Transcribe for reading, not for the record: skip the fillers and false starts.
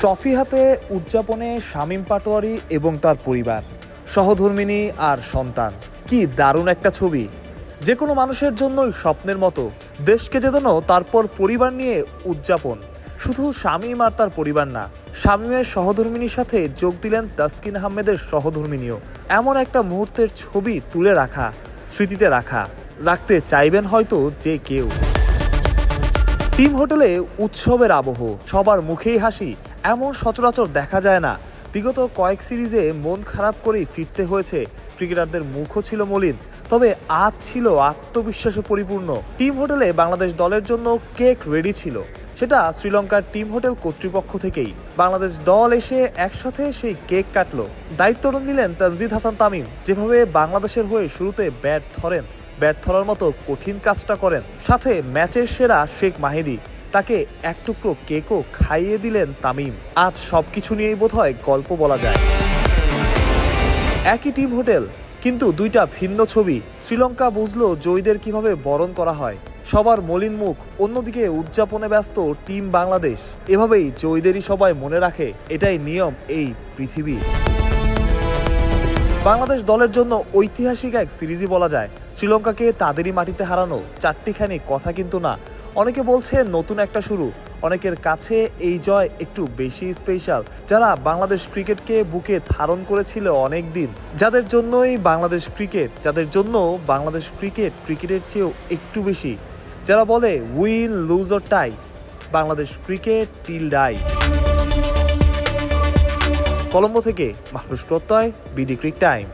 Trophy হাতে উদযাপনে শামীম পাটোয়ারি এবং তার পরিবার, সহধর্মিণী আর সন্তান। কি দারুণ একটা ছবি! যে কোনো মানুষের জন্যই স্বপ্নের মতো দেশকে জেতানো, তারপর পরিবার নিয়ে উদযাপন। শুধু শামীম আর তার পরিবার না, শামীমের সহধর্মিণীর সাথে যোগ দিলেন তাসকিন আহমেদের সহধর্মিণীও। এমন একটা মুহূর্তের ছবি তুলে রাখা, স্মৃতিতে রাখতে চাইবেন হয়তো যে কেউ। টিম হোটেলে উৎসবের আবহ, সবার মুখেই হাসি, এমন সচরাচর দেখা যায় না। বিগত কয়েক সিরিজে মন খারাপ করেই ফিরতে হয়েছে ক্রিকেটারদের, মুখও ছিল মলিন, তবে আজ ছিল আত্মবিশ্বাসে পরিপূর্ণ। টিম হোটেলে বাংলাদেশ দলের জন্য কেক রেডি ছিল, সেটা শ্রীলঙ্কার টিম হোটেল কর্তৃপক্ষ থেকেই। বাংলাদেশ দল এসে একসাথে সেই কেক কাটলো। দায়িত্বটা নিলেন তানজিদ হাসান তামিম। যেভাবে বাংলাদেশের হয়ে শুরুতে ব্যাট ধরার মতো কঠিন কাজটা করেন, সাথে ম্যাচের সেরা শেখ মাহিদি, তাকে এক টুকরো কেকও খাইয়ে দিলেন তামিম। আজ সবকিছু নিয়েই বোধহয় গল্প বলা যায়। একই টিম হোটেল, কিন্তু দুইটা ভিন্ন ছবি। শ্রীলঙ্কা বুঝলো জয়ীদের কিভাবে বরণ করা হয়, সবার মলিন মুখ। অন্যদিকে উদযাপনে ব্যস্ত টিম বাংলাদেশ। এভাবেই জয়ীদেরই সবাই মনে রাখে, এটাই নিয়ম এই পৃথিবী। বাংলাদেশ দলের জন্য ঐতিহাসিক এক সিরিজই বলা যায়। শ্রীলঙ্কাকে তাদেরই মাটিতে হারানো চারটিখানি কথা কিন্তু না। অনেকে বলছে নতুন একটা শুরু, অনেকের কাছে এই জয় একটু বেশি স্পেশাল। যারা বাংলাদেশ ক্রিকেটকে বুকে ধারণ করেছিল অনেক দিন, যাদের জন্যই বাংলাদেশ ক্রিকেটের চেয়েও একটু বেশি, যারা বলে win lose or tie, Bangladesh cricket till die. Colombo থেকে মাহফুজ প্রত্যয়, বিডি ক্রিক টাইম।